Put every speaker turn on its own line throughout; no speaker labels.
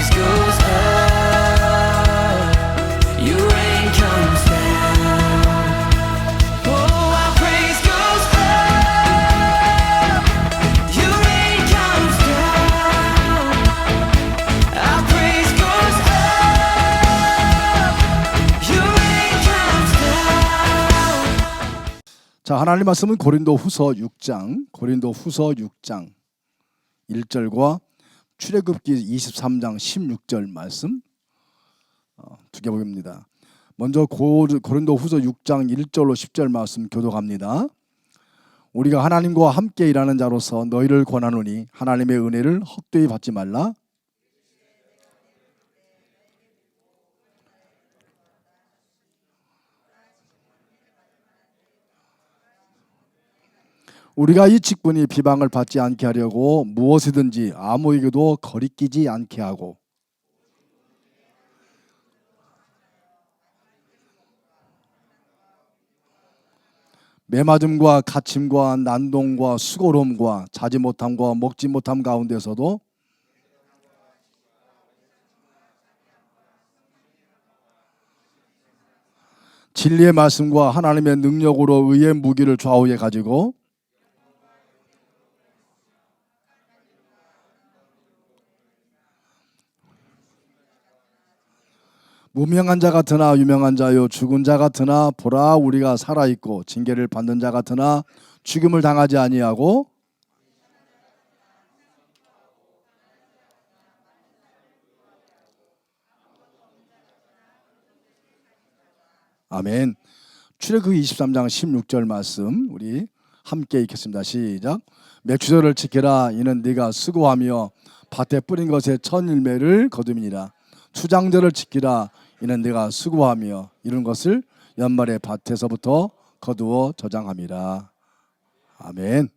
praise goes up, your rain comes down. Oh, our praise goes up, your rain comes down. Our praise goes up, your rain comes down.
자, 하나님 말씀은 고린도후서 6장 1절과 출애굽기 23장 16절 말씀 두 개 보입니다. 먼저 고린도후서 6장 1절로 10절 말씀 교독합니다. 우리가 하나님과 함께 일하는 자로서 너희를 권하노니 하나님의 은혜를 헛되이 받지 말라. 우리가 이 직분이 비방을 받지 않게 하려고 무엇이든지 아무에게도 거리끼지 않게 하고 매맞음과 갇힘과 난동과 수고로움과 자지 못함과 먹지 못함 가운데서도 진리의 말씀과 하나님의 능력으로 의의 무기를 좌우에 가지고 무명한 자 같으나 유명한 자요 죽은 자 같으나 보라 우리가 살아있고 징계를 받는 자 같으나 죽음을 당하지 아니하고 아멘. 출애굽기 23장 16절 말씀 우리 함께 읽겠습니다. 시작. 맥추절을 지켜라. 이는 네가 수고하며 밭에 뿌린 것의 첫 열매를 거둠이니라. 추장절을 지키라. 이는 내가 수고하며 이룬 것을 연말에 밭에서부터 거두어 저장함이라. 아멘.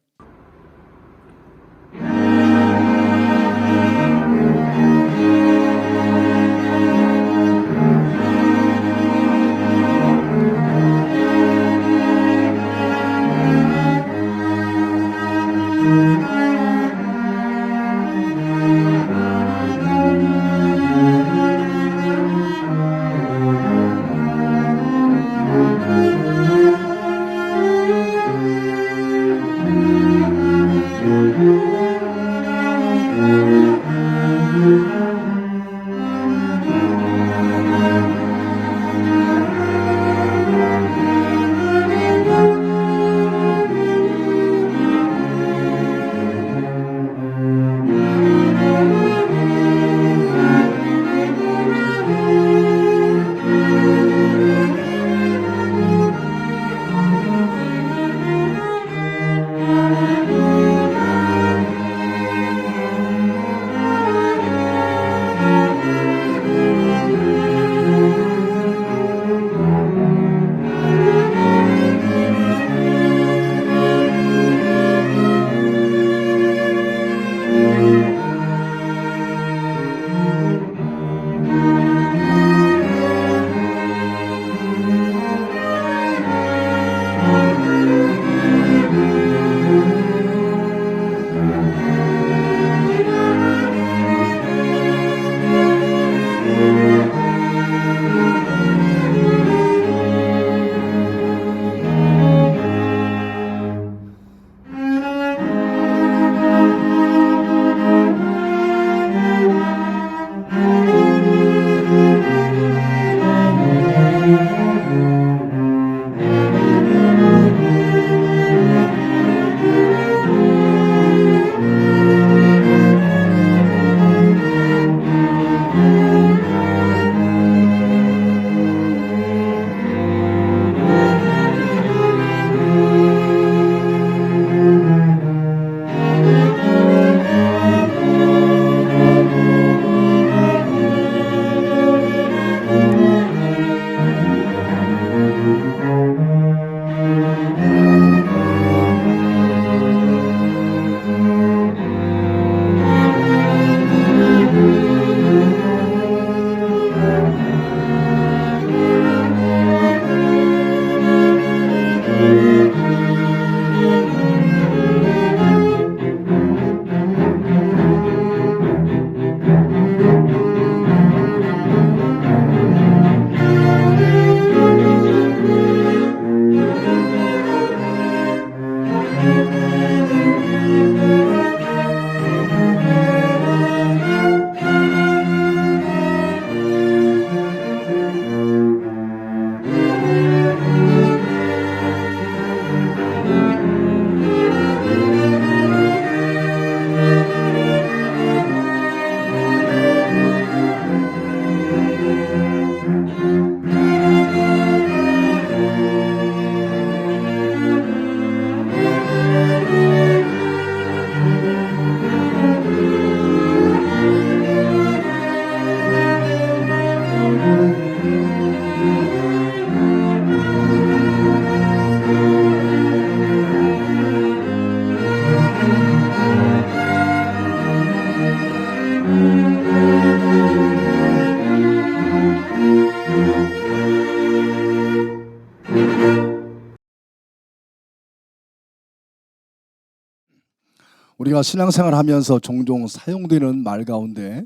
우리가 신앙생활하면서 종종 사용되는 말 가운데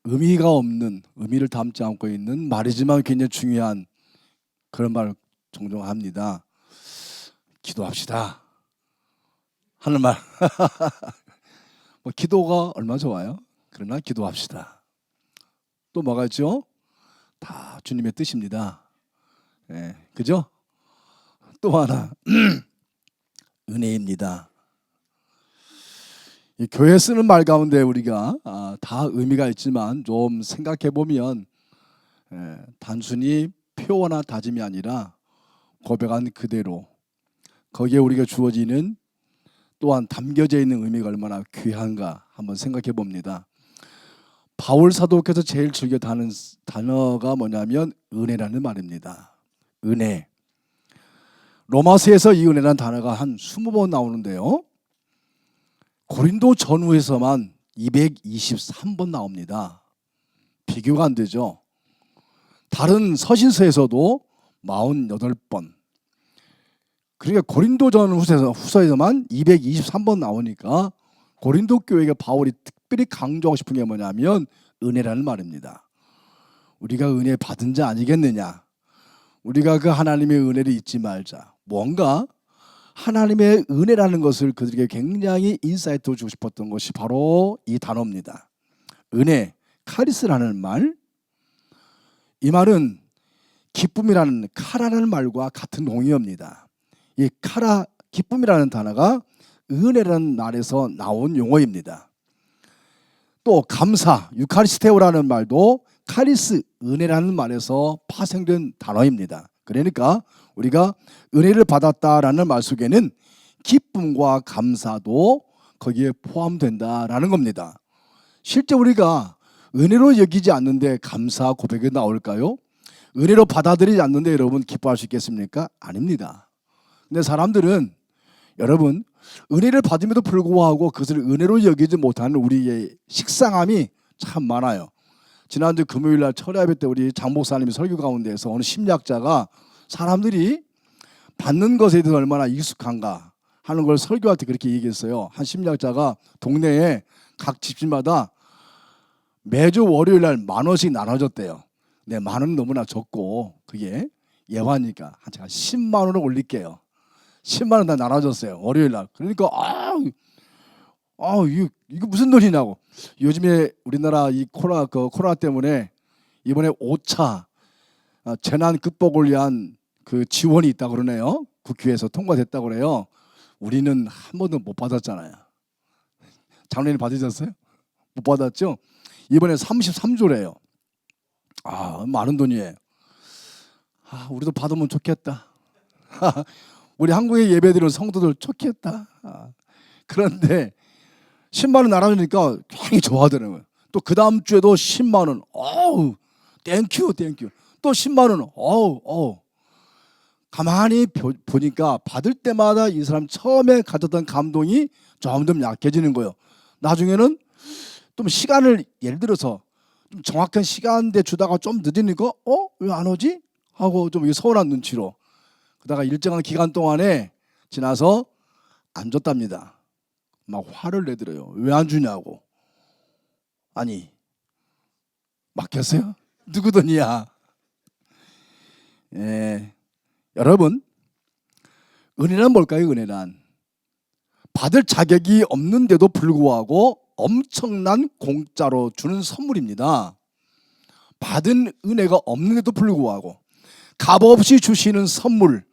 의미가 없는, 의미를 담지 않고 있는 말이지만 굉장히 중요한 그런 말 종종 합니다. 기도합시다 하는 말. 뭐 기도가 얼마나 좋아요. 그러나 기도합시다. 또 뭐가 있죠? 다 주님의 뜻입니다. 그죠? 또 하나 은혜입니다. 이 교회 쓰는 말 가운데 우리가 다 의미가 있지만 좀 생각해 보면 단순히 표어나 다짐이 아니라 고백한 그대로 거기에 우리가 주어지는 또한 담겨져 있는 의미가 얼마나 귀한가 한번 생각해 봅니다. 바울 사도께서 제일 즐겨 다는 단어가 뭐냐면 은혜라는 말입니다. 은혜. 로마서에서 이 은혜라는 단어가 한 20번 나오는데요. 고린도 전후에서만 223번 나옵니다. 비교가 안 되죠. 다른 서신서에서도 48번. 그러니까 고린도 전후서에서만 223번 나오니까 고린도 교회가 바울이 특별히 강조하고 싶은 게 뭐냐면 은혜라는 말입니다. 우리가 은혜 받은 자 아니겠느냐. 우리가 그 하나님의 은혜를 잊지 말자. 뭔가 하나님의 은혜라는 것을 그들에게 굉장히 인사이트를 주고 싶었던 것이 바로 이 단어입니다. 은혜, 카리스라는 말. 이 말은 기쁨이라는 카라라는 말과 같은 동의어입니다. 이 카라, 기쁨이라는 단어가 은혜라는 말에서 나온 용어입니다. 또 감사, 유카리스테오라는 말도 카리스, 은혜라는 말에서 파생된 단어입니다. 그러니까 우리가 은혜를 받았다라는 말 속에는 기쁨과 감사도 거기에 포함된다라는 겁니다. 실제 우리가 은혜로 여기지 않는데 감사 고백이 나올까요? 은혜로 받아들이지 않는데 여러분 기뻐할 수 있겠습니까? 아닙니다. 근데 사람들은 여러분 은혜를 받음에도 불구하고 그것을 은혜로 여기지 못하는 우리의 식상함이 참 많아요. 지난주 금요일날 철야예배 때 우리 장 목사님이 설교 가운데에서 어느 심리학자가 사람들이 받는 것에 대해서 얼마나 익숙한가 하는 걸 설교할 때 그렇게 얘기했어요. 한 심리학자가 동네에 각 집집마다 매주 월요일날 10,000원씩 나눠줬대요. 네, 10,000원 너무나 적고 그게 예화니까 제가 10만 원을 올릴게요. 10만 원 다 나눠줬어요. 월요일날. 그러니까 이거 무슨 논리냐고. 요즘에 우리나라 이 코로나 때문에 이번에 5차 재난 극복을 위한 그 지원이 있다고 그러네요. 국회에서 통과됐다고 그래요. 우리는 한 번도 못 받았잖아요. 작년에 받으셨어요? 못 받았죠? 이번에 33조래요. 많은 돈이에요. 우리도 받으면 좋겠다. 우리 한국의 예배드리는 성도들 좋겠다. 그런데 10만 원 나눠주니까 굉장히 좋아하더라고요. 또 그 다음 주에도 10만 원. 땡큐. 또 10만 원. 가만히 보니까 받을 때마다 이 사람 처음에 가졌던 감동이 점점 약해지는 거예요. 나중에는 좀 시간을 예를 들어서 좀 정확한 시간대 주다가 좀 늦으니까 왜 안 오지? 하고 좀 서운한 눈치로 그러다가 일정한 기간 동안에 지나서 안 줬답니다. 막 화를 내더래요. 왜 안 주냐고. 아니 맡겼어요? 누구 돈이야? 여러분 은혜란 뭘까요? 은혜란 받을 자격이 없는데도 불구하고 엄청난 공짜로 주는 선물입니다. 받은 은혜가 없는데도 불구하고 값없이 주시는 선물.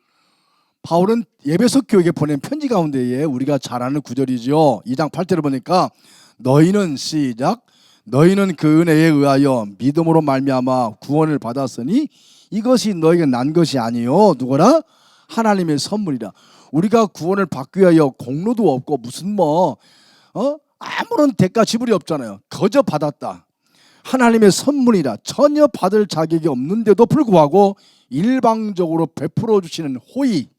바울은 에베소 교회에 보낸 편지 가운데에 우리가 잘 아는 구절이죠. 2장 8절을 보니까 너희는 시작 너희는 그 은혜에 의하여 믿음으로 말미암아 구원을 받았으니 이것이 너희가 난 것이 아니요 누구라? 하나님의 선물이라. 우리가 구원을 받기 위하여 공로도 없고 무슨 아무런 대가 지불이 없잖아요. 거저 받았다. 하나님의 선물이라. 전혀 받을 자격이 없는데도 불구하고 일방적으로 베풀어 주시는 호의.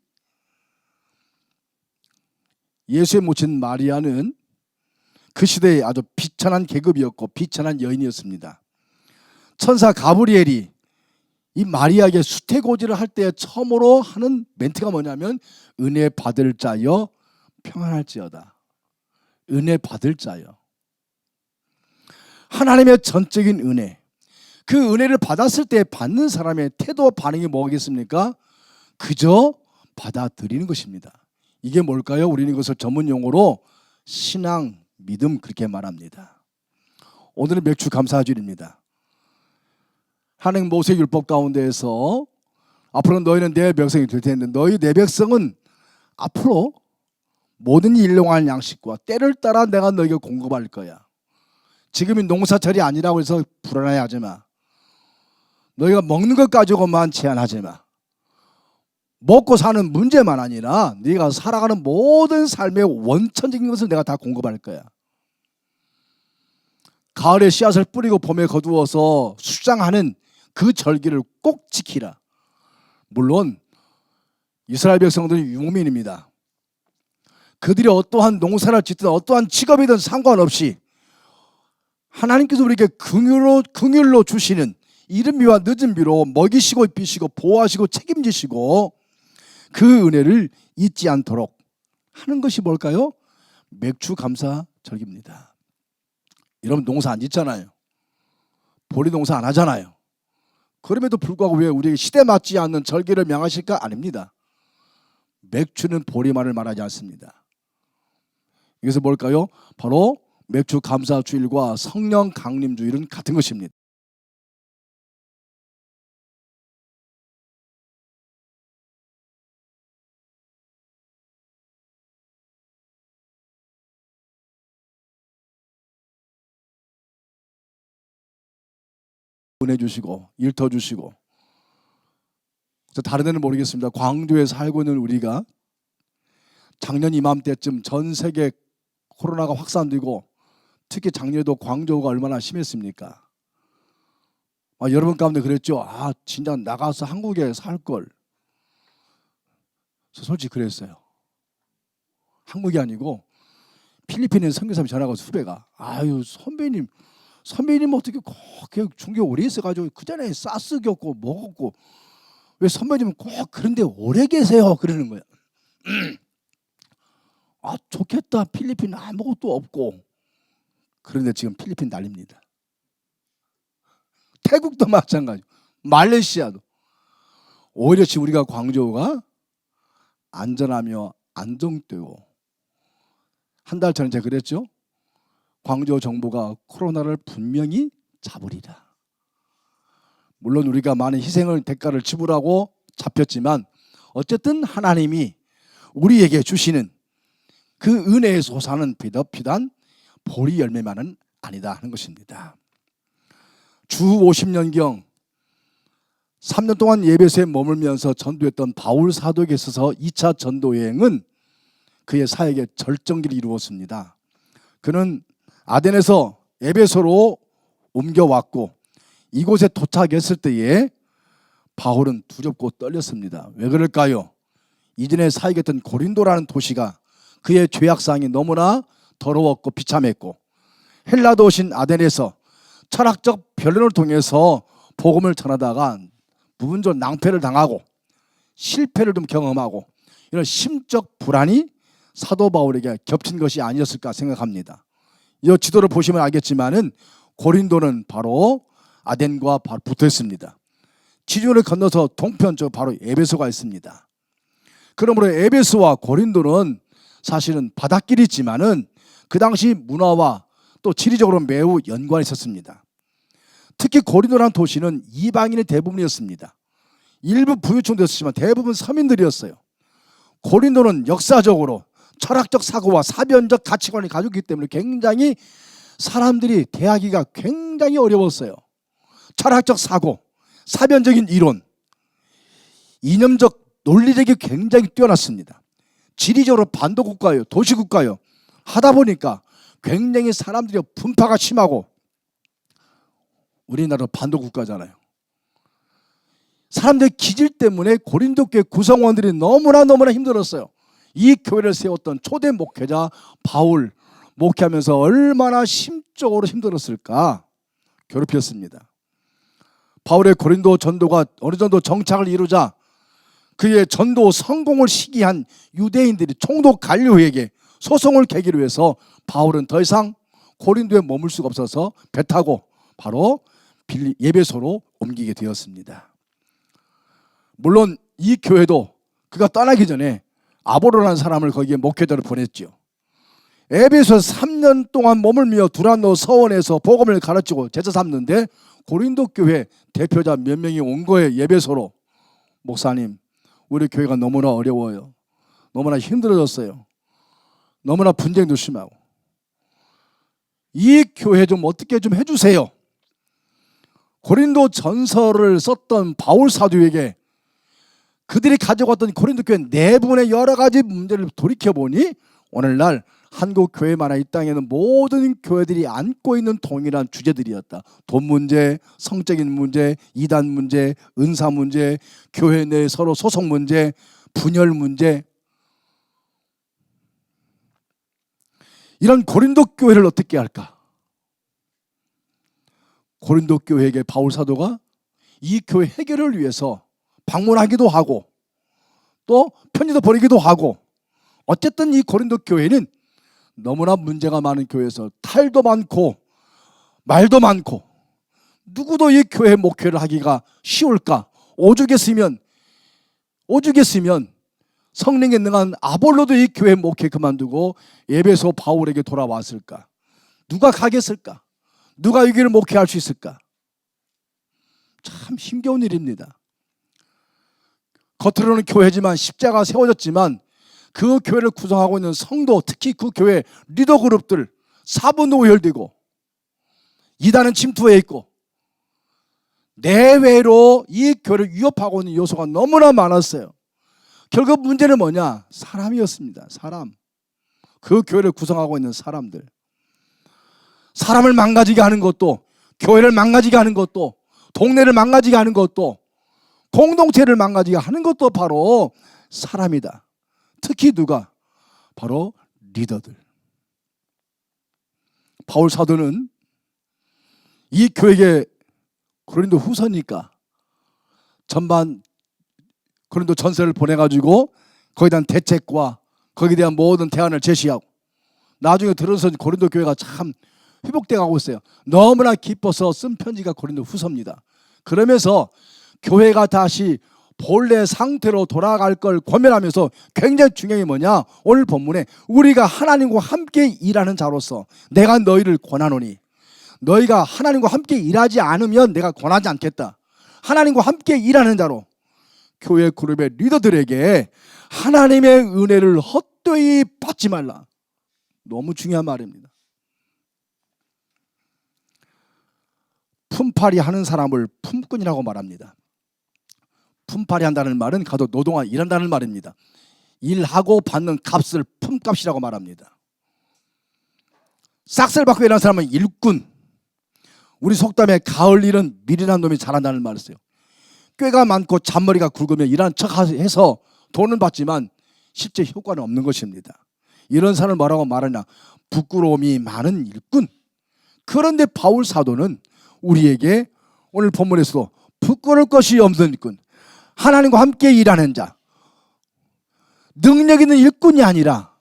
예수의 모친 마리아는 그 시대에 아주 비천한 계급이었고 비천한 여인이었습니다. 천사 가브리엘이 이 마리아에게 수태고지를 할 때 처음으로 하는 멘트가 뭐냐면 은혜 받을 자여 평안할지어다. 은혜 받을 자요. 하나님의 전적인 은혜. 그 은혜를 받았을 때 받는 사람의 태도 반응이 뭐겠습니까? 그저 받아들이는 것입니다. 이게 뭘까요? 우리는 이것을 전문 용어로 신앙, 믿음 그렇게 말합니다. 오늘은 맥주 감사주일입니다. 하나님 모세율법 가운데에서 앞으로 너희는 내 백성이 될 텐데 너희 내 백성은 앞으로 모든 일용할 양식과 때를 따라 내가 너희에게 공급할 거야. 지금이 농사철이 아니라고 해서 불안해하지 마. 너희가 먹는 것 가지고만 제한하지 마. 먹고 사는 문제만 아니라 네가 살아가는 모든 삶의 원천적인 것을 내가 다 공급할 거야. 가을에 씨앗을 뿌리고 봄에 거두어서 수장하는 그 절기를 꼭 지키라. 물론 이스라엘 백성들은 유목민입니다. 그들이 어떠한 농사를 짓든 어떠한 직업이든 상관없이 하나님께서 우리에게 긍휼로 주시는 이른 비와 늦은 비로 먹이시고 입히시고 보호하시고 책임지시고 그 은혜를 잊지 않도록 하는 것이 뭘까요? 맥주 감사 절기입니다. 여러분 농사 안 짓잖아요. 보리 농사 안 하잖아요. 그럼에도 불구하고 왜 우리에게 시대 맞지 않는 절기를 명하실까? 아닙니다. 맥주는 보리만을 말하지 않습니다. 이것은 뭘까요? 바로 맥주 감사주일과 성령 강림주일은 같은 것입니다. 은혜 주시고 일터 주시고. 다른 데는 모르겠습니다. 광주에 살고 있는 우리가 작년 이맘때쯤 전 세계 코로나가 확산되고 특히 작년에도 광주가 얼마나 심했습니까? 여러분 가운데 그랬죠. 진짜 나가서 한국에 살 걸. 솔직히 그랬어요. 한국이 아니고 필리핀에 선교사님 전화가 와서 후배가 선배님 어떻게 꼭 중교 오래 있어가지고 그 전에 사스 겪고 먹었고 왜 선배님은 꼭 그런데 오래 계세요? 그러는 거야. 좋겠다. 필리핀 아무것도 없고. 그런데 지금 필리핀 난립니다. 태국도 마찬가지. 말레이시아도. 오히려 지금 우리가 광저우가 안전하며 안정되고 한 달 전에 제가 그랬죠. 광저우 정부가 코로나를 분명히 잡으리라. 물론 우리가 많은 희생을 대가를 지불하고 잡혔지만 어쨌든 하나님이 우리에게 주시는 그 은혜의 솟아는 비단 보리 열매만은 아니다 하는 것입니다. 주 50년경 3년 동안 예배소에 머물면서 전도했던 바울 사도에게 있어서 2차 전도 여행은 그의 사역의 절정기를 이루었습니다. 그는 아덴에서 에베소로 옮겨왔고 이곳에 도착했을 때에 바울은 두렵고 떨렸습니다. 왜 그럴까요? 이전에 사역했던 고린도라는 도시가 그의 죄악사항이 너무나 더러웠고 비참했고 헬라 도시인 아덴에서 철학적 변론을 통해서 복음을 전하다가 부분적으로 낭패를 당하고 실패를 좀 경험하고 이런 심적 불안이 사도 바울에게 겹친 것이 아니었을까 생각합니다. 이 지도를 보시면 알겠지만은 고린도는 바로 아덴과 바로 붙어 있습니다. 지중해를 건너서 동편쪽 바로 에베소가 있습니다. 그러므로 에베소와 고린도는 사실은 바닷길이지만은 그 당시 문화와 또 지리적으로 매우 연관이 있었습니다. 특히 고린도라는 도시는 이방인의 대부분이었습니다. 일부 부유층도 있었지만 대부분 서민들이었어요. 고린도는 역사적으로 철학적 사고와 사변적 가치관을 가지고 있기 때문에 굉장히 사람들이 대하기가 굉장히 어려웠어요. 철학적 사고, 사변적인 이론, 이념적 논리력이 굉장히 뛰어났습니다. 지리적으로 반도국가요, 도시국가요 하다 보니까 굉장히 사람들이 분파가 심하고 우리나라 반도국가잖아요. 사람들의 기질 때문에 고린도 교회 구성원들이 너무나 힘들었어요. 이 교회를 세웠던 초대 목회자 바울 목회하면서 얼마나 심적으로 힘들었을까 괴롭혔습니다. 바울의 고린도 전도가 어느 정도 정착을 이루자 그의 전도 성공을 시기한 유대인들이 총독 갈리오에게 소송을 계기로 해서 바울은 더 이상 고린도에 머물 수가 없어서 배 타고 바로 예배소로 옮기게 되었습니다. 물론 이 교회도 그가 떠나기 전에 아볼로라는 사람을 거기에 목회자로 보냈죠. 에베소에서 3년 동안 머물며 두란노 서원에서 복음을 가르치고 제자 삼는데 고린도 교회 대표자 몇 명이 온 거예요. 예배소로. 목사님, 우리 교회가 너무나 어려워요. 너무나 힘들어졌어요. 너무나 분쟁도 심하고. 이 교회 좀 어떻게 좀 해주세요. 고린도 전서를 썼던 바울 사도에게 그들이 가져갔던 고린도 교회 내부의 여러 가지 문제를 돌이켜보니 오늘날 한국 교회만이 이 땅에는 모든 교회들이 안고 있는 동일한 주제들이었다. 돈 문제, 성적인 문제, 이단 문제, 은사 문제, 교회 내 서로 소속 문제, 분열 문제. 이런 고린도 교회를 어떻게 할까? 고린도 교회에게 바울 사도가 이 교회 해결을 위해서 방문하기도 하고 또 편지도 보내기도 하고, 어쨌든 이 고린도 교회는 너무나 문제가 많은 교회에서 탈도 많고 말도 많고 누구도 이 교회 목회를 하기가 쉬울까? 오죽했으면 성령에 능한 아볼로도 이 교회 목회 그만두고 에베소 바울에게 돌아왔을까? 누가 가겠을까? 누가 이 교회를 목회할 수 있을까? 참 힘겨운 일입니다. 겉으로는 교회지만 십자가가 세워졌지만 그 교회를 구성하고 있는 성도, 특히 그 교회 리더 그룹들 사분도 오열되고 이단은 침투해 있고 내외로 이 교회를 위협하고 있는 요소가 너무나 많았어요. 결국 문제는 뭐냐? 사람이었습니다. 사람. 그 교회를 구성하고 있는 사람들. 사람을 망가지게 하는 것도, 교회를 망가지게 하는 것도, 동네를 망가지게 하는 것도, 공동체를 망가지게 하는 것도 바로 사람이다. 특히 누가? 바로 리더들. 바울 사도는 이 교회에 고린도 후서니까 전반 고린도 전서를 보내가지고 거기에 대한 대책과 거기에 대한 모든 대안을 제시하고, 나중에 들어서 고린도 교회가 참 회복돼 가고 있어요. 너무나 기뻐서 쓴 편지가 고린도 후서입니다. 그러면서 교회가 다시 본래 상태로 돌아갈 걸 고민하면서 굉장히 중요한 게 뭐냐? 오늘 본문에 우리가 하나님과 함께 일하는 자로서 내가 너희를 권하노니, 너희가 하나님과 함께 일하지 않으면 내가 권하지 않겠다. 하나님과 함께 일하는 자로 교회 그룹의 리더들에게 하나님의 은혜를 헛되이 받지 말라. 너무 중요한 말입니다. 품팔이 하는 사람을 품꾼이라고 말합니다. 품팔이 한다는 말은 가도 노동한 일한다는 말입니다. 일하고 받는 값을 품값이라고 말합니다. 싹쓸 받고 일하는 사람은 일꾼. 우리 속담에 가을 일은 미련한 놈이 잘한다는 말을 써요. 꾀가 많고 잔머리가 굵으면 일하는 척해서 돈은 받지만 실제 효과는 없는 것입니다. 이런 사람을 뭐라고 말하냐? 부끄러움이 많은 일꾼. 그런데 바울 사도는 우리에게 오늘 본문에서도 부끄러울 것이 없는 일꾼, 하나님과 함께 일하는 자, 능력 있는 일꾼이 아니라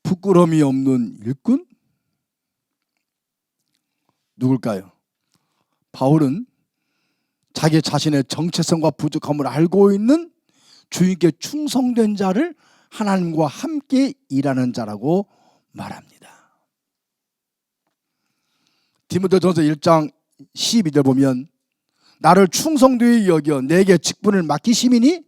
부끄러움이 없는 일꾼? 누굴까요? 바울은 자기 자신의 정체성과 부족함을 알고 있는 주님께 충성된 자를 하나님과 함께 일하는 자라고 말합니다. 디모데전서 1장 12절 보면 나를 충성되이 여겨 내게 직분을 맡기심이니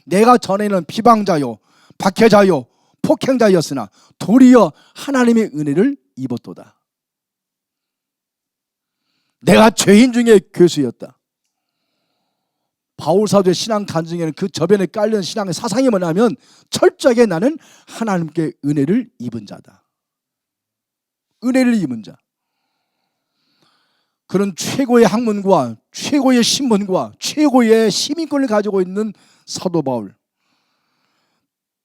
내가 전에는 비방자요 박해자요 폭행자였으나 도리어 하나님의 은혜를 입었도다. 내가 죄인 중에 괴수였다. 바울 사도의 신앙 간증에는 그 저변에 깔린 신앙의 사상이 뭐냐면 철저하게 나는 하나님께 은혜를 입은 자다. 은혜를 입은 자. 그런 최고의 학문과 최고의 신분과 최고의 시민권을 가지고 있는 사도 바울.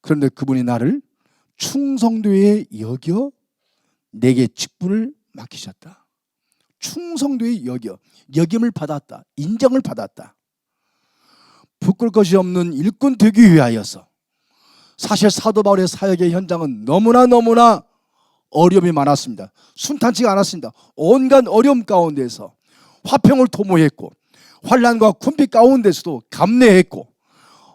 그런데 그분이 나를 충성되이 여겨 내게 직분을 맡기셨다. 충성되이 여겨, 여김을 받았다. 인정을 받았다. 부끄러울 것이 없는 일꾼 되기 위하여서. 사실 사도 바울의 사역의 현장은 너무나 어려움이 많았습니다. 순탄치가 않았습니다. 온갖 어려움 가운데서 화평을 도모했고 환난과 궁핍 가운데서도 감내했고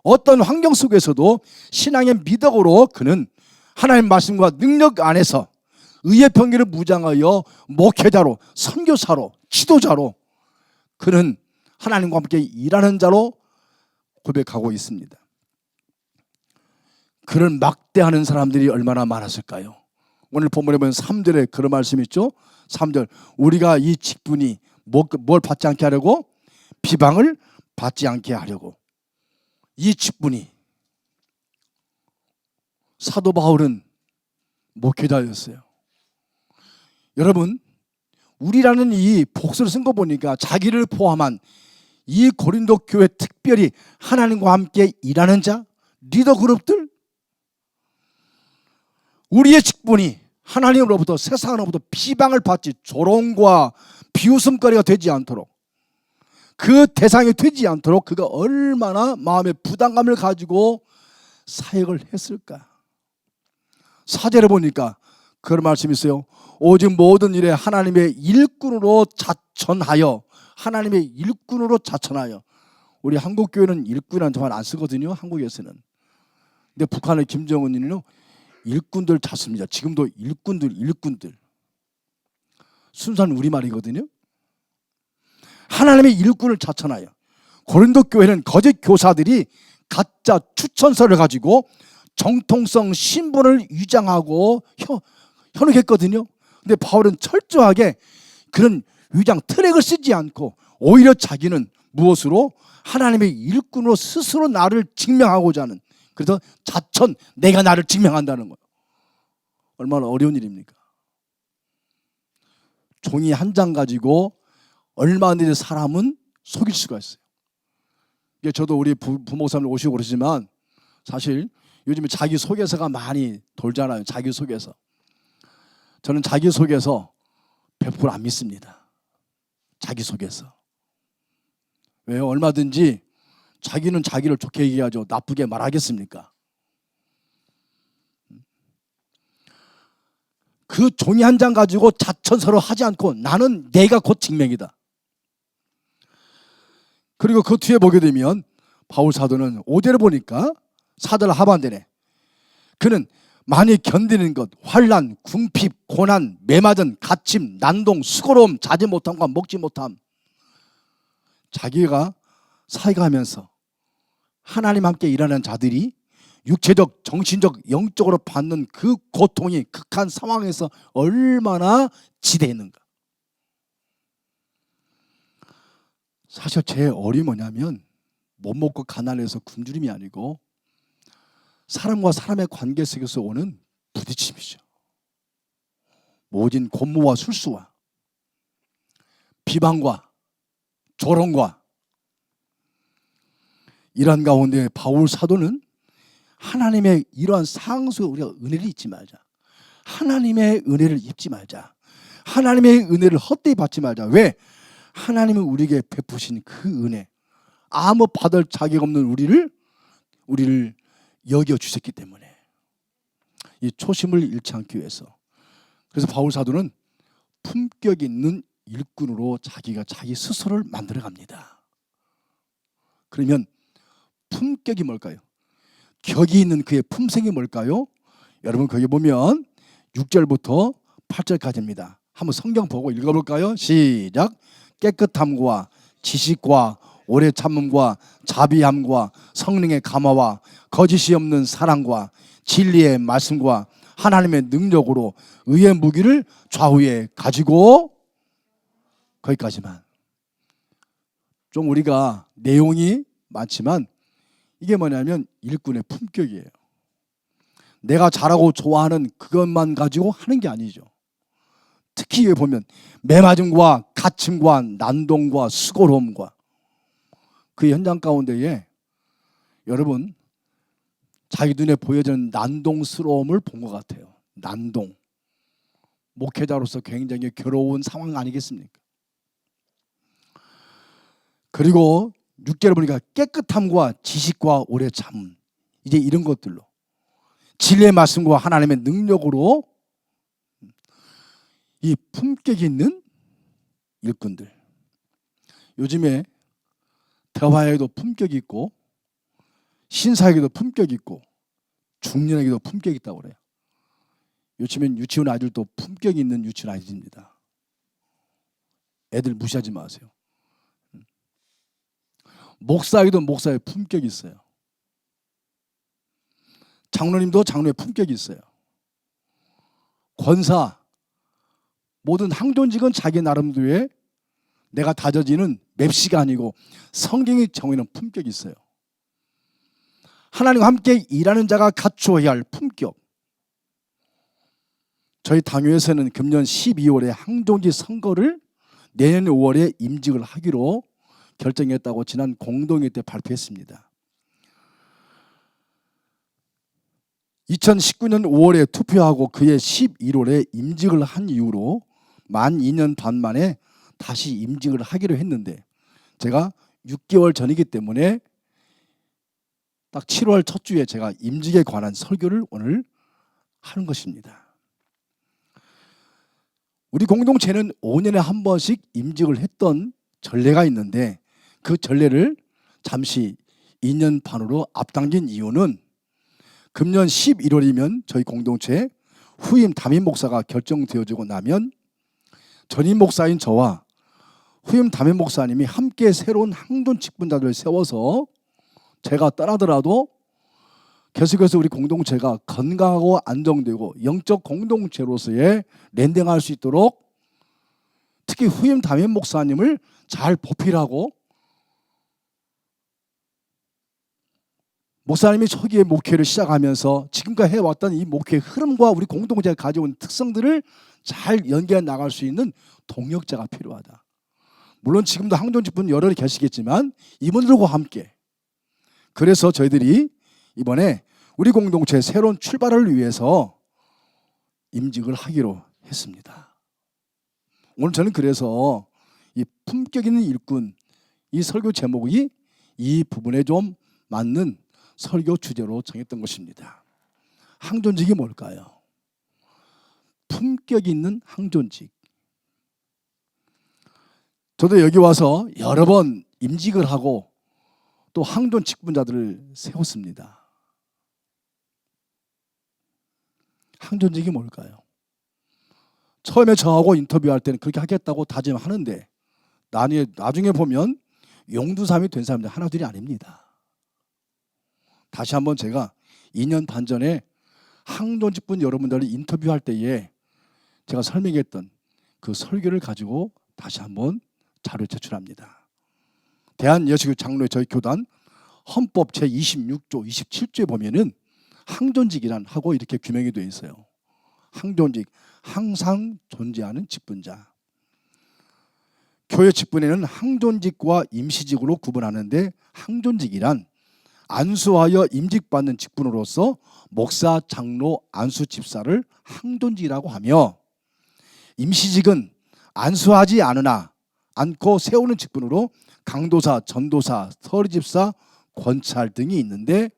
어떤 환경 속에서도 신앙의 미덕으로 그는 하나님의 말씀과 능력 안에서 의의 병기를 무장하여 목회자로, 선교사로, 지도자로 그는 하나님과 함께 일하는 자로 고백하고 있습니다. 그를 막대하는 사람들이 얼마나 많았을까요? 오늘 본문에 보면 3절에 그런 말씀이 있죠. 3절, 우리가 이 직분이 뭘 받지 않게 하려고? 비방을 받지 않게 하려고. 이 직분이, 사도 바울은 목회자였어요. 여러분, 우리라는 이 복수를 쓴 거 보니까 자기를 포함한 이 고린도 교회, 특별히 하나님과 함께 일하는 자, 리더 그룹들, 우리의 직분이 하나님으로부터, 세상으로부터 비방을 받지, 조롱과 비웃음거리가 되지 않도록, 그 대상이 되지 않도록 그가 얼마나 마음의 부담감을 가지고 사역을 했을까. 4절에 보니까 그런 말씀이 있어요. 오직 모든 일에 하나님의 일꾼으로 자천하여, 하나님의 일꾼으로 자천하여. 우리 한국 교회는 일꾼이라는 말 안 쓰거든요, 한국에서는. 근데 북한의 김정은이는요, 일꾼들 찾습니다. 지금도 일꾼들. 순수한 우리말이거든요. 하나님의 일꾼을 자천하여. 고린도 교회는 거짓 교사들이 가짜 추천서를 가지고 정통성 신분을 위장하고 현혹했거든요. 근데 바울은 철저하게 그런 위장 트랙을 쓰지 않고 오히려 자기는 무엇으로? 하나님의 일꾼으로 스스로 나를 증명하고자 하는, 그래서 자천, 내가 나를 증명한다는 거예요. 얼마나 어려운 일입니까? 종이 한 장 가지고 얼마든지 사람은 속일 수가 있어요. 저도 우리 부목사님 오시고 그러시지만 사실 요즘에 자기소개서가 많이 돌잖아요. 자기소개서. 저는 자기소개서 100% 안 믿습니다. 자기소개서. 왜요? 얼마든지 자기는 자기를 좋게 얘기하죠. 나쁘게 말하겠습니까? 그 종이 한 장 가지고 자천서를 하지 않고 나는 내가 곧 증명이다. 그리고 그 뒤에 보게 되면 바울 사도는 5절을 보니까 4절 하반절에 그는 많이 견디는 것, 환난, 궁핍, 고난, 매맞은, 갇힘, 난동, 수고로움, 자지 못함과 먹지 못함, 자기가 사역하면서 하나님 함께 일하는 자들이 육체적, 정신적, 영적으로 받는 그 고통이 극한 상황에서 얼마나 지대했는가. 사실 제 어려움이 뭐냐면 못 먹고 가난해서 굶주림이 아니고 사람과 사람의 관계 속에서 오는 부딪힘이죠. 모진 곤모와 술수와 비방과 조롱과 이런 가운데 바울 사도는 하나님의 이러한 상황 속에 우리가 은혜를 잊지 말자. 하나님의 은혜를 잊지 말자. 하나님의 은혜를 헛되이 받지 말자. 왜? 하나님은 우리에게 베푸신 그 은혜, 아무 받을 자격 없는 우리를 여겨주셨기 때문에 이 초심을 잃지 않기 위해서. 그래서 바울 사도는 품격 있는 일꾼으로 자기가 자기 스스로를 만들어갑니다. 그러면 품격이 뭘까요? 격이 있는 그의 품성이 뭘까요? 여러분 거기 보면 6절부터 8절까지입니다. 한번 성경 보고 읽어볼까요? 시작. 깨끗함과 지식과 오래 참음과 자비함과 성령의 감화와 거짓이 없는 사랑과 진리의 말씀과 하나님의 능력으로 의의 무기를 좌우에 가지고, 거기까지만. 좀 우리가 내용이 많지만 이게 뭐냐면 일꾼의 품격이에요. 내가 잘하고 좋아하는 그것만 가지고 하는 게 아니죠. 특히 여기 보면 매맞음과 갇힘과 난동과 수고로움과 그 현장 가운데에 여러분 자기 눈에 보여지는 난동스러움을 본 것 같아요. 난동. 목회자로서 굉장히 괴로운 상황 아니겠습니까? 그리고 6절을 보니까 깨끗함과 지식과 오래 참, 이제 이런 것들로 진리의 말씀과 하나님의 능력으로 이 품격 있는 일꾼들. 요즘에 대화에도 품격 있고 신사에게도 품격 있고 중년에게도 품격 있다고 그래요. 요즘엔 유치원 아이들도 품격 있는 유치원 아이들입니다. 애들 무시하지 마세요. 목사에게도 목사의 품격이 있어요. 장로님도 장로의 품격이 있어요. 권사, 모든 항존직은 자기 나름대로의 내가 다져지는 맵시가 아니고 성경이 정의는 품격이 있어요. 하나님과 함께 일하는 자가 갖추어야 할 품격. 저희 당교에서는 금년 12월에 항존직 선거를 내년 5월에 임직을 하기로 결정했다고 지난 공동회 때 발표했습니다. 2019년 5월에 투표하고 그해 11월에 임직을 한 이후로 만 2년 반 만에 다시 임직을 하기로 했는데 제가 6개월 전이기 때문에 딱 7월 첫 주에 제가 임직에 관한 설교를 오늘 하는 것입니다. 우리 공동체는 5년에 한 번씩 임직을 했던 전례가 있는데 그 전례를 잠시 2년 반으로 앞당긴 이유는 금년 11월이면 저희 공동체 후임 담임 목사가 결정되어지고 나면 전임 목사인 저와 후임 담임 목사님이 함께 새로운 항존 직분자들을 세워서 제가 떠나더라도 계속해서 우리 공동체가 건강하고 안정되고 영적 공동체로서의 랜딩할 수 있도록 특히 후임 담임 목사님을 잘 보필하고 목사님이 초기에 목회를 시작하면서 지금까지 해왔던 이 목회의 흐름과 우리 공동체가 가져온 특성들을 잘 연계해 나갈 수 있는 동력자가 필요하다. 물론 지금도 항존직분 여러 계시겠지만 이분들과 함께 그래서 저희들이 이번에 우리 공동체의 새로운 출발을 위해서 임직을 하기로 했습니다. 오늘 저는 그래서 이 품격 있는 일꾼 이 설교 제목이 이 부분에 좀 맞는 설교 주제로 정했던 것입니다. 항존직이 뭘까요? 품격 있는 항존직. 저도 여기 와서 여러 번 임직을 하고 또 항존 직분자들을 세웠습니다. 항존직이 뭘까요? 처음에 저하고 인터뷰할 때는 그렇게 하겠다고 다짐하는데 나중에 보면 용두삼이 된 사람들 하나둘이 아닙니다. 다시 한번 제가 2년 반 전에 항존 직분 여러분들을 인터뷰할 때에 제가 설명했던 그 설교를 가지고 다시 한번 자료를 제출합니다. 대한여시교 장로회 저희 교단 헌법 제26조 27조에 보면은 항존직이란 하고 이렇게 규명이 되어 있어요. 항존직, 항상 존재하는 직분자. 교회 직분에는 항존직과 임시직으로 구분하는데 항존직이란 안수하여 임직받는 직분으로서 목사, 장로, 안수 집사를 항존직이라고 하며 임시직은 안수하지 않고 세우는 직분으로 강도사, 전도사, 서리집사, 권찰 등이 있는데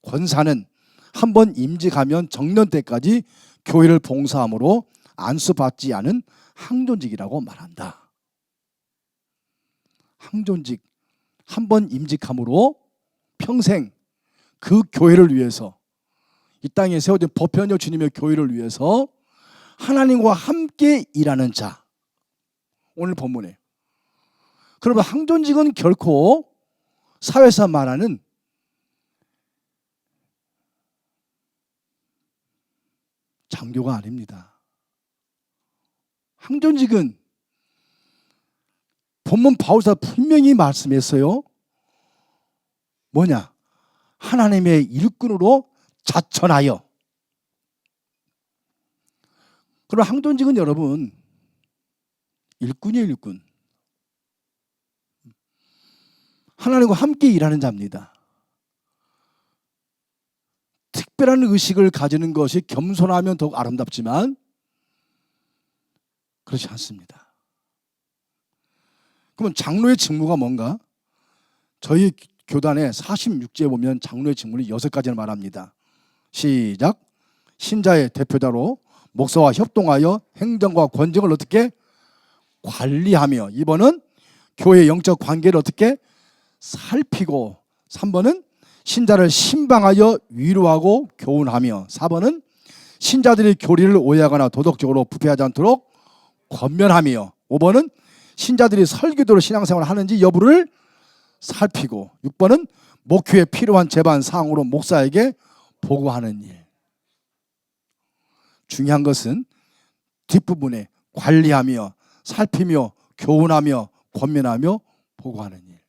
권사는 한번 임직하면 정년 때까지 교회를 봉사함으로 안수받지 않은 항존직이라고 말한다. 항존직, 한번 임직함으로 평생 그 교회를 위해서 이 땅에 세워진 보편적 주님의 교회를 위해서 하나님과 함께 일하는 자. 오늘 본문에 그러면 항존직은 결코 사회에서 말하는 장교가 아닙니다. 항존직은 본문 바울사 분명히 말씀했어요. 뭐냐? 하나님의 일꾼으로 자천하여. 그럼 항존직은 여러분 일꾼이에요, 일꾼. 하나님과 함께 일하는 자입니다. 특별한 의식을 가지는 것이 겸손하면 더욱 아름답지만 그렇지 않습니다. 그러면 장로의 직무가 뭔가? 저희 교단의 46제에 보면 장로의 직무는 6가지를 말합니다. 시작. 신자의 대표자로 목사와 협동하여 행정과 권정을 어떻게 관리하며, 2번은 교회 영적 관계를 어떻게 살피고, 3번은 신자를 신방하여 위로하고 교훈하며, 4번은 신자들이 교리를 오해하거나 도덕적으로 부패하지 않도록 권면하며, 5번은 신자들이 설교대로 신앙생활을 하는지 여부를 살피고, 6번은 목회에 필요한 제반 사항으로 목사에게 보고하는 일. 중요한 것은 뒷부분에 관리하며 살피며 교훈하며 권면하며 보고하는 일.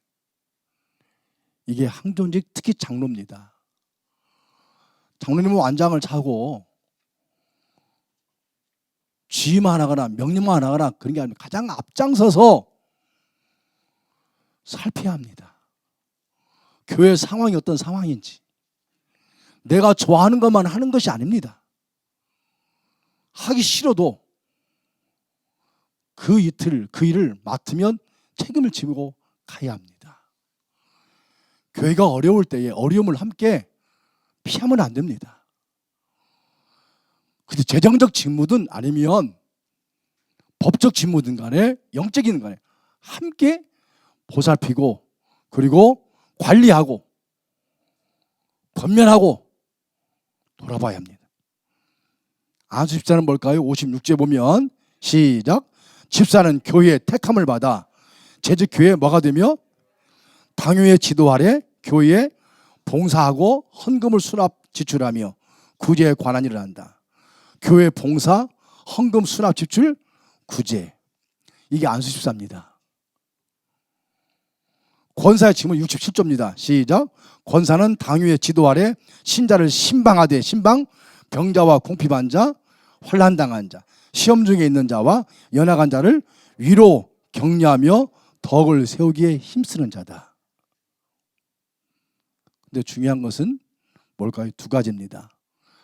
이게 항존직 특히 장로입니다. 장로님은 완장을 차고 지휘만 하거나 명령만 하거나 그런 게 아니라 가장 앞장서서 살펴야 합니다. 교회 상황이 어떤 상황인지. 내가 좋아하는 것만 하는 것이 아닙니다. 하기 싫어도 그 이틀 그 일을 맡으면 책임을 지고 가야 합니다. 교회가 어려울 때에 어려움을 함께 피하면 안 됩니다. 근데 재정적 직무든 아니면 법적 직무든 간에 영적인 간에 함께 보살피고 그리고 관리하고 권면하고 돌아봐야 합니다. 안수 집사는 뭘까요? 56제 보면 시작. 집사는 교회의 택함을 받아 재직 교회에 뭐가 되며 당회의 지도 아래 교회에 봉사하고 헌금을 수납 지출하며 구제에 관한 일을 한다. 교회 봉사, 헌금 수납 지출, 구제. 이게 안수 집사입니다. 권사의 직무는 67조입니다. 시작. 권사는 당회의 지도 아래 신자를 신방하되, 신방 병자와 궁핍한 자, 환난당한 자, 시험 중에 있는 자와 연약한 자를 위로 격려하며 덕을 세우기에 힘쓰는 자다. 근데 중요한 것은 뭘까요? 두 가지입니다.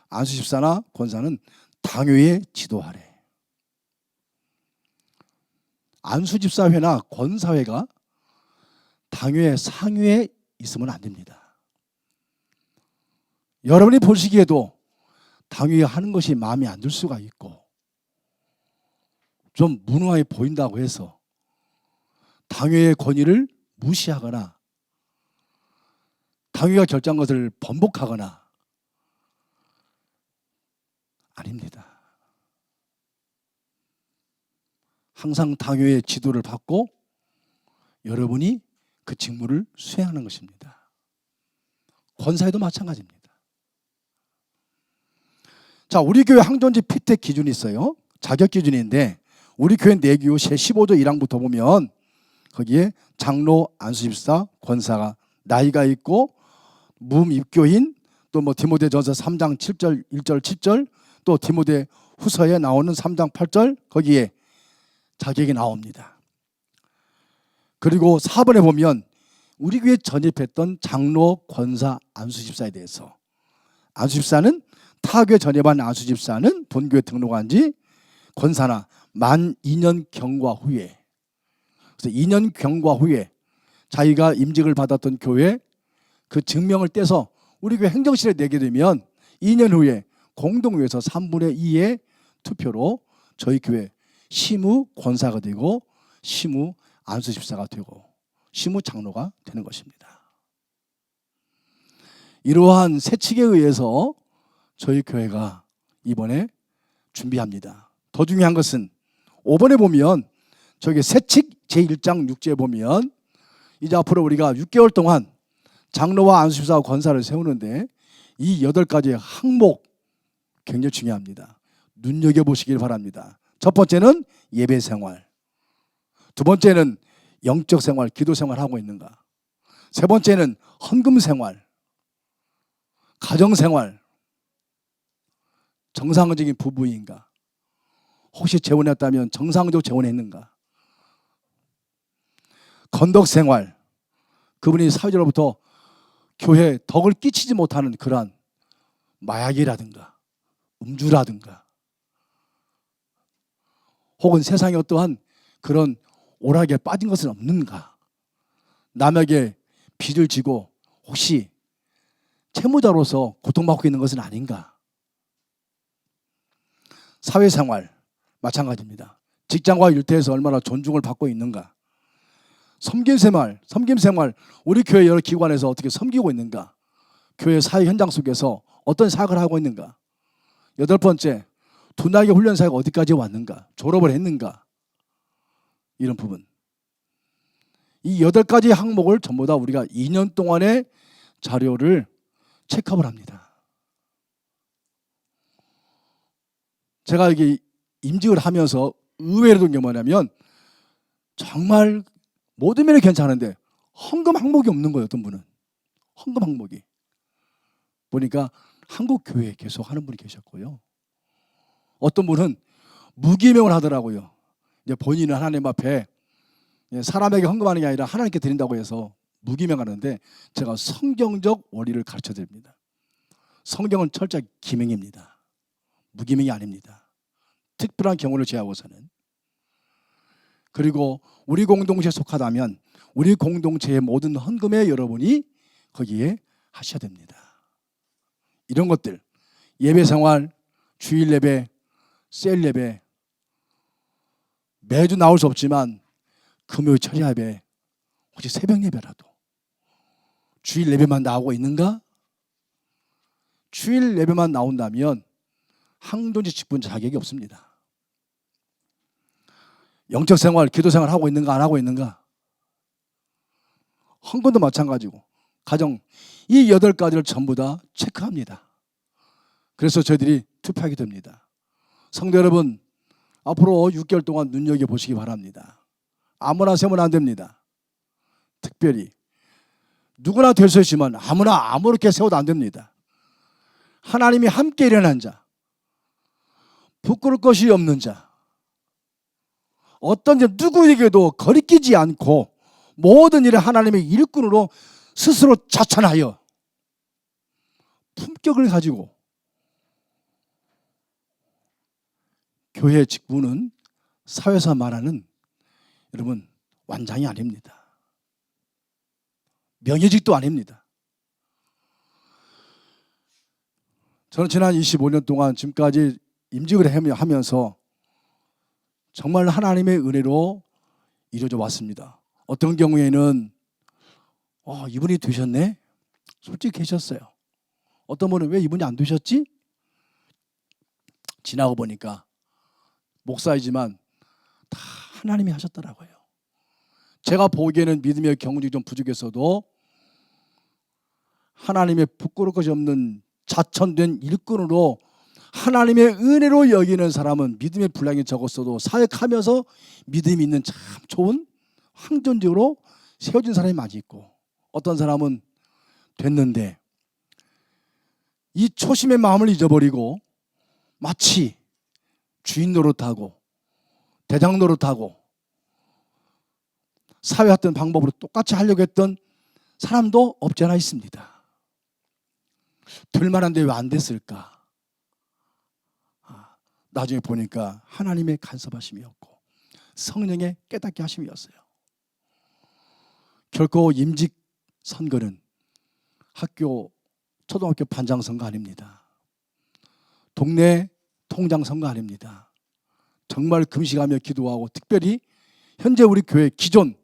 안수 집사나 권사는 당회의 지도 아래. 안수 집사회나 권사회가 당회 상위에 있으면 안 됩니다. 여러분이 보시기에도 당회가 하는 것이 마음에 안 들 수가 있고 좀 무능하게 보인다고 해서 당회의 권위를 무시하거나 당회가 결정한 것을 번복하거나 아닙니다. 항상 당회의 지도를 받고 여러분이 그 직무를 수행하는 것입니다. 권사에도 마찬가지입니다. 자, 우리 교회 항존직 피택 기준이 있어요. 자격 기준인데 우리 교회 내규 제15조 1항부터 보면 거기에 장로, 안수집사, 권사가 나이가 있고 무입교인, 또 뭐 디모데전서 3장 7절 1절 7절, 또 디모데 후서에 나오는 3장 8절 거기에 자격이 나옵니다. 그리고 4번에 보면 우리 교회 전입했던 장로, 권사, 안수집사에 대해서, 안수집사는 타교회 전입한 안수집사는 본교회 등록한 지 권사나 만 2년 경과 후에, 그래서 2년 경과 후에 자기가 임직을 받았던 교회 그 증명을 떼서 우리 교회 행정실에 내게 되면 2년 후에 공동회에서 3분의 2의 투표로 저희 교회 시무 권사가 되고 시무 안수집사가 되고 시무 장로가 되는 것입니다. 이러한 세칙에 의해서 저희 교회가 이번에 준비합니다. 더 중요한 것은 5번에 보면 저기 세칙 제1장 6제에 보면 이제 앞으로 우리가 6개월 동안 장로와 안수집사와 권사를 세우는데 이 8가지의 항목 굉장히 중요합니다. 눈여겨보시길 바랍니다. 첫 번째는 예배 생활, 두 번째는 영적 생활, 기도 생활 하고 있는가, 세 번째는 헌금 생활, 가정 생활, 정상적인 부부인가, 혹시 재혼했다면 정상적으로 재혼했는가, 건덕 생활, 그분이 사회적으로부터 교회에 덕을 끼치지 못하는 그러한 마약이라든가 음주라든가 혹은 세상에 어떠한 그런 오락에 빠진 것은 없는가, 남에게 빚을 지고 혹시 채무자로서 고통받고 있는 것은 아닌가, 사회생활 마찬가지입니다. 직장과 일터에서 얼마나 존중을 받고 있는가. 섬김생활 우리 교회 여러 기관에서 어떻게 섬기고 있는가. 교회 사회 현장 속에서 어떤 사역을 하고 있는가. 8번째, 둔하게 훈련 사역가 어디까지 왔는가. 졸업을 했는가. 이런 부분. 이 8가지 항목을 전부 다 우리가 2년 동안의 자료를 체크업을 합니다. 제가 이게 임직을 하면서 의외로 본 게 뭐냐면 정말 모든 면이 괜찮은데 헌금 항목이 없는 거예요. 어떤 분은 헌금 항목이 보니까 한국 교회에 계속 하는 분이 계셨고요. 어떤 분은 무기명을 하더라고요. 이제 본인은 하나님 앞에 사람에게 헌금하는 게 아니라 하나님께 드린다고 해서 무기명하는데 제가 성경적 원리를 가르쳐 드립니다. 성경은 철저히 기명입니다. 무기명이 아닙니다. 특별한 경우를 제하고서는. 그리고 우리 공동체에 속하다면 우리 공동체의 모든 헌금에 여러분이 거기에 하셔야 됩니다. 이런 것들, 예배생활, 주일 예배, 셀 예배, 매주 나올 수 없지만 금요일 철야 예배, 혹시 새벽 예배라도 주일 예배만 나오고 있는가? 주일 예배만 나온다면 항존지 직분자 자격이 없습니다. 영적 생활, 기도 생활 하고 있는가 안 하고 있는가? 헌금도 마찬가지고 가정, 이 8가지를 전부 다 체크합니다. 그래서 저희들이 투표하게 됩니다. 성도 여러분, 앞으로 6개월 동안 눈여겨보시기 바랍니다. 아무나 세우면 안 됩니다. 특별히 누구나 될 수 있지만 아무나 아무렇게 세워도 안 됩니다. 하나님이 함께 일어난 자, 부끄러울 것이 없는 자, 어떤 누구에게도 거리끼지 않고 모든 일에 하나님의 일꾼으로 스스로 자천하여 품격을 가지고 교회 직분은 사회에서 말하는 여러분 완장이 아닙니다. 명예직도 아닙니다. 저는 지난 25년 동안 지금까지 임직을 하면서 정말 하나님의 은혜로 이루어져 왔습니다. 어떤 경우에는 이분이 되셨네? 솔직히 계셨어요. 어떤 분은 왜 이분이 안 되셨지? 지나고 보니까 목사이지만 다 하나님이 하셨더라고요. 제가 보기에는 믿음의 경륜이 좀 부족했어도 하나님의 부끄러울 것이 없는 자천된 일꾼으로 하나님의 은혜로 여기는 사람은 믿음의 분량이 적었어도 사역하면서 믿음이 있는 참 좋은 항존적으로 세워진 사람이 많이 있고, 어떤 사람은 됐는데 이 초심의 마음을 잊어버리고 마치 주인 노릇하고 대장 노릇하고 사회했던 방법으로 똑같이 하려고 했던 사람도 없지 않아 있습니다. 될 만한데 왜 안 됐을까? 나중에 보니까 하나님의 간섭하심이었고 성령의 깨닫게 하심이었어요. 결코 임직 선거는 학교, 초등학교 반장 선거 아닙니다. 동네 통장 선거 아닙니다. 정말 금식하며 기도하고 특별히 현재 우리 교회 기존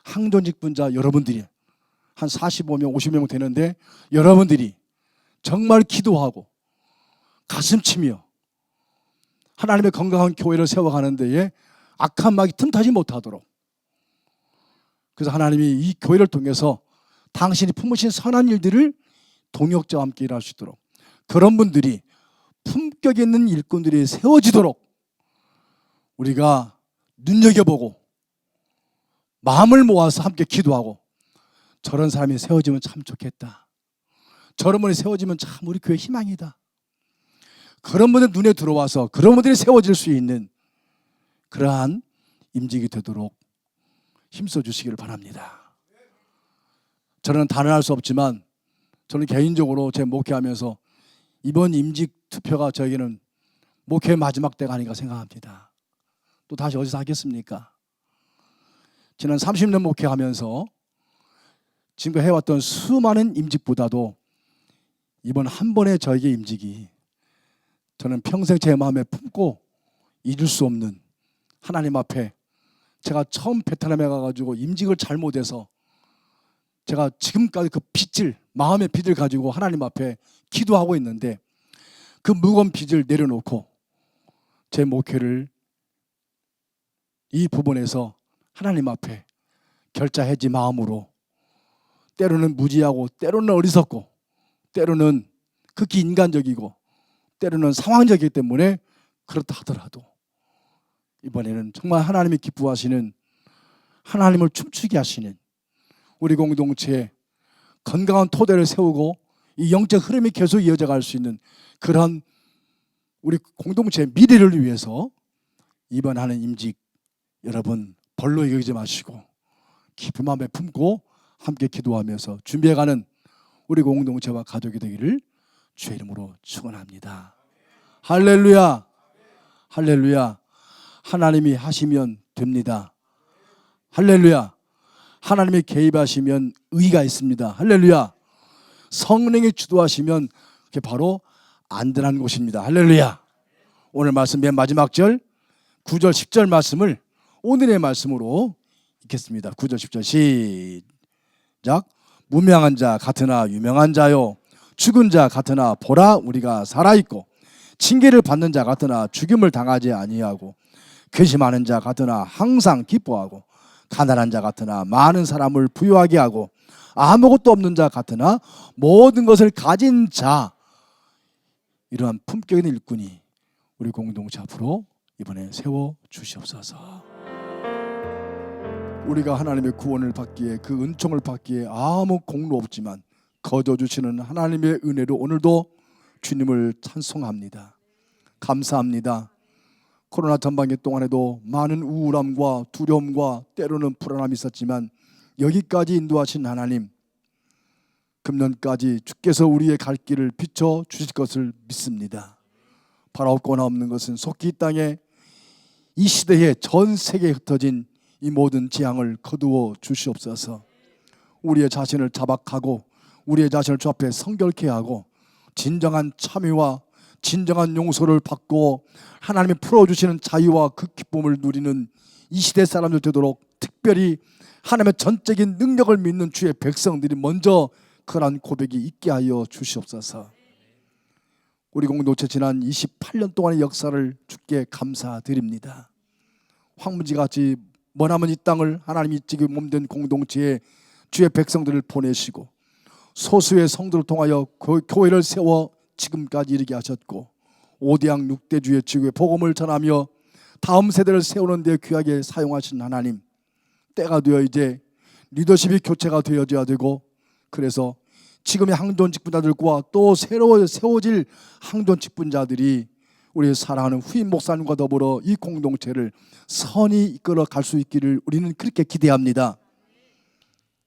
항존직분자 여러분들이 한 45명, 50명 되는데 여러분들이 정말 기도하고 가슴 치며 하나님의 건강한 교회를 세워가는 데에 악한 막이 틈타지 못하도록, 그래서 하나님이 이 교회를 통해서 당신이 품으신 선한 일들을 동역자와 함께 일할 수 있도록, 그런 분들이 품격 있는 일꾼들이 세워지도록 우리가 눈여겨보고 마음을 모아서 함께 기도하고, 저런 사람이 세워지면 참 좋겠다, 저런 분이 세워지면 참 우리 교회 희망이다, 그런 분들 눈에 들어와서 그런 분들이 세워질 수 있는 그러한 임직이 되도록 힘써 주시기를 바랍니다. 저는 단언할 수 없지만 저는 개인적으로 제 목회하면서 이번 임직 투표가 저에게는 목회의 마지막 때가 아닌가 생각합니다. 또 다시 어디서 하겠습니까? 지난 30년 목회하면서 지금까지 해왔던 수많은 임직보다도 이번 한 번의 저에게 임직이 저는 평생 제 마음에 품고 잊을 수 없는 하나님 앞에 제가 처음 베트남에 가가지고 임직을 잘못해서 제가 지금까지 그 빚을 마음의 빚을 가지고 하나님 앞에 기도하고 있는데 그 무거운 빚을 내려놓고 제 목회를 이 부분에서 하나님 앞에 결자해지 마음으로 때로는 무지하고 때로는 어리석고 때로는 극히 인간적이고 때로는 상황적이기 때문에 그렇다 하더라도 이번에는 정말 하나님이 기뻐하시는 하나님을 춤추게 하시는 우리 공동체에 건강한 토대를 세우고 이 영적 흐름이 계속 이어져 갈 수 있는 그런 우리 공동체의 미래를 위해서 이번 하는 임직 여러분 벌로 여기지 마시고 깊은 마음에 품고 함께 기도하면서 준비해가는 우리 공동체와 가족이 되기를 주의 이름으로 축원합니다. 할렐루야, 할렐루야. 하나님이 하시면 됩니다. 할렐루야. 하나님이 개입하시면 의가 있습니다. 할렐루야. 성령이 주도하시면 그게 바로 안전한 곳입니다. 할렐루야. 오늘 말씀 맨 마지막 절 9절 10절 말씀을 오늘의 말씀으로 읽겠습니다. 9절 10절 시작. 무명한 자 같으나 유명한 자요 죽은 자 같으나 보라 우리가 살아있고 징계를 받는 자 같으나 죽임을 당하지 아니하고 괘씸하는 자 같으나 항상 기뻐하고 가난한 자 같으나 많은 사람을 부유하게 하고 아무것도 없는 자 같으나 모든 것을 가진 자. 이러한 품격 있는 일꾼이 우리 공동체 앞으로 이번에 세워 주시옵소서. 우리가 하나님의 구원을 받기에 그 은총을 받기에 아무 공로 없지만 거저 주시는 하나님의 은혜로 오늘도 주님을 찬송합니다. 감사합니다. 코로나 전반기 동안에도 많은 우울함과 두려움과 때로는 불안함이 있었지만 여기까지 인도하신 하나님, 금년까지 주께서 우리의 갈 길을 비춰 주실 것을 믿습니다. 바라옵거나 없는 것은 속히 이 땅에 이 시대에 전 세계에 흩어진 이 모든 재앙을 거두어 주시옵소서. 우리의 자신을 자박하고 우리의 자신을 주 앞에 성결케 하고 진정한 참회와 진정한 용서를 받고 하나님이 풀어주시는 자유와 그 기쁨을 누리는 이 시대 사람들 되도록 특별히 하나님의 전적인 능력을 믿는 주의 백성들이 먼저 그러한 고백이 있게 하여 주시옵소서. 우리 공동체 지난 28년 동안의 역사를 주께 감사드립니다. 황무지같이 머나먼 이 땅을 하나님이 지금 몸된 공동체에 주의 백성들을 보내시고 소수의 성도를 통하여 교회를 세워 지금까지 이르게 하셨고 5대양 6대주의 지구의 복음을 전하며 다음 세대를 세우는 데 귀하게 사용하신 하나님, 때가 되어 이제 리더십이 교체가 되어져야 되고 그래서 지금의 항존 직분자들과 또 새로 세워질 항존 직분자들이 우리 사랑하는 후임 목사님과 더불어 이 공동체를 선히 이끌어 갈 수 있기를 우리는 그렇게 기대합니다.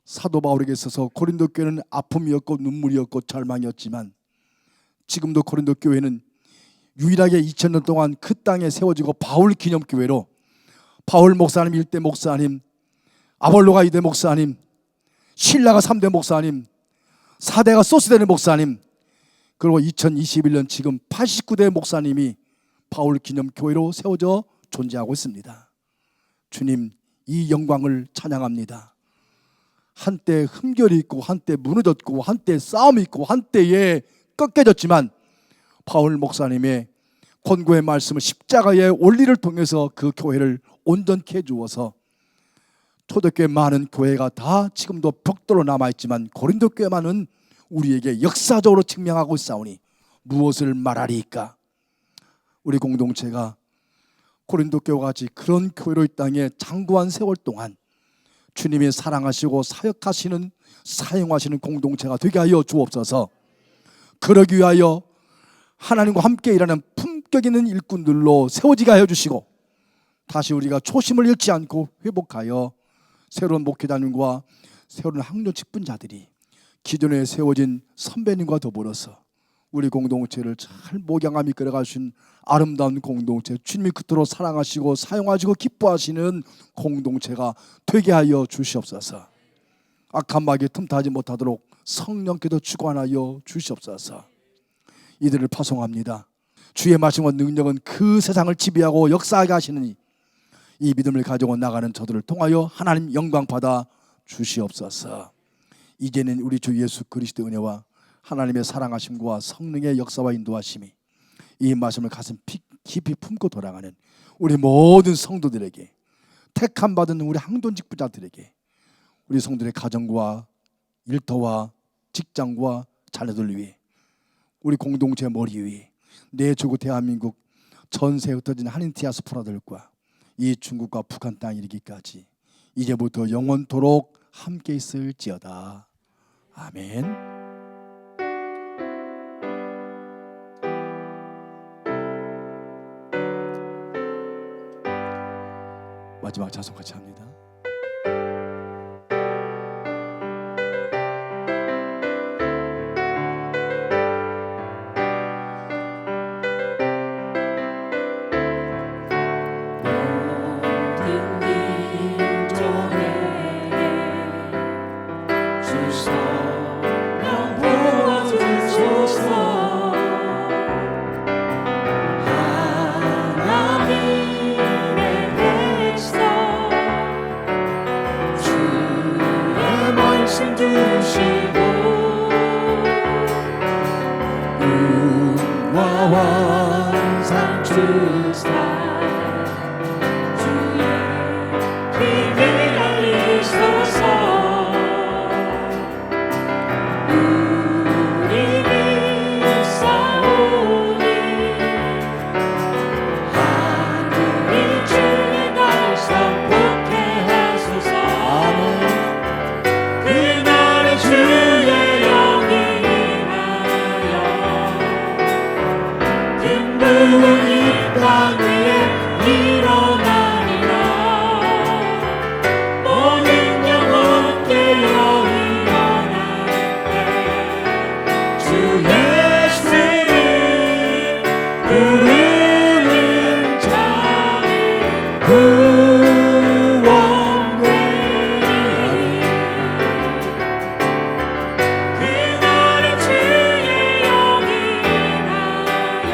사도 바울에게 있어서 고린도 교회는 아픔이었고 눈물이었고 절망이었지만 지금도 고린도 교회는 유일하게 2000년 동안 그 땅에 세워지고 바울 기념교회로 바울 목사님 1대 목사님, 아볼로가 2대 목사님, 신라가 3대 목사님, 4대가 소스되는 목사님, 그리고 2021년 지금 89대 목사님이 바울 기념교회로 세워져 존재하고 있습니다. 주님, 이 영광을 찬양합니다. 한때 흠결이 있고 한때 무너졌고 한때 싸움이 있고 한때에 꺾여졌지만 바울 목사님의 권고의 말씀을 십자가의 원리를 통해서 그 교회를 온전케 해주어서 초대교회 많은 교회가 다 지금도 벽돌로 남아있지만 고린도 교회만은 우리에게 역사적으로 증명하고 있사오니 무엇을 말하리이까. 우리 공동체가 고린도 교회와 같이 그런 교회로 이 땅에 장구한 세월 동안 주님이 사랑하시고 사역하시는 사용하시는 공동체가 되게 하여 주옵소서. 그러기 위하여 하나님과 함께 일하는 품격 있는 일꾼들로 세워지게 하여 주시고 다시 우리가 초심을 잃지 않고 회복하여 새로운 목회자님과 새로운 학년 직분자들이 기존에 세워진 선배님과 더불어서 우리 공동체를 잘 목양함 이끌어갈 수 있는 아름다운 공동체, 주님이 그토록 사랑하시고 사용하시고 기뻐하시는 공동체가 되게 하여 주시옵소서. 악한 마귀에 틈타지 못하도록 성령께도 주관하여 주시옵소서. 이들을 파송합니다. 주의 말씀과 능력은 그 세상을 지배하고 역사하게 하시느니 이 믿음을 가지고 나가는 저들을 통하여 하나님 영광 받아 주시옵소서. 이제는 우리 주 예수 그리스도의 은혜와 하나님의 사랑하심과 성령의 역사와 인도하심이 이 말씀을 가슴 깊이 품고 돌아가는 우리 모든 성도들에게, 택함 받은 우리 항돈직 부자들에게, 우리 성도들의 가정과 일터와 직장과 자녀들 위해, 우리 공동체 머리 위에, 내 조국 대한민국 전세에 흩어진 한인 디아스포라들과 이 중국과 북한 땅에 이르기까지 이제부터 영원토록 함께 있을지어다. 아멘. 마지막 찬송 같이 합니다.
원상 주사 주의 힘을 알리소서. 우리는 싸우니 하늘이 주의 날 선포케 하소서. 그날의 주의 영이 임하여 금붕은 이 땅 위에 일어나리라. 모든 영혼 깨어 일어나되 주 예수를 부르는 자는 구원되리. 그날의 주의 영이 임하여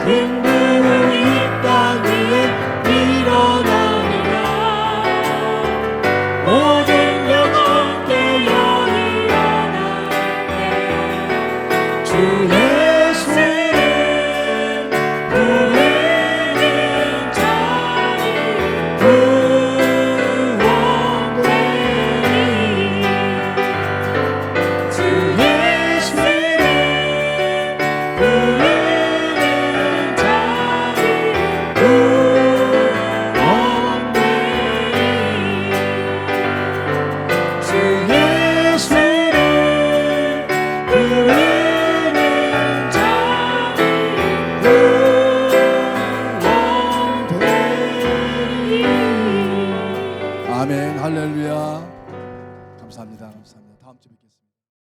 금붕은 이 땅 위에 일어나리라. 모든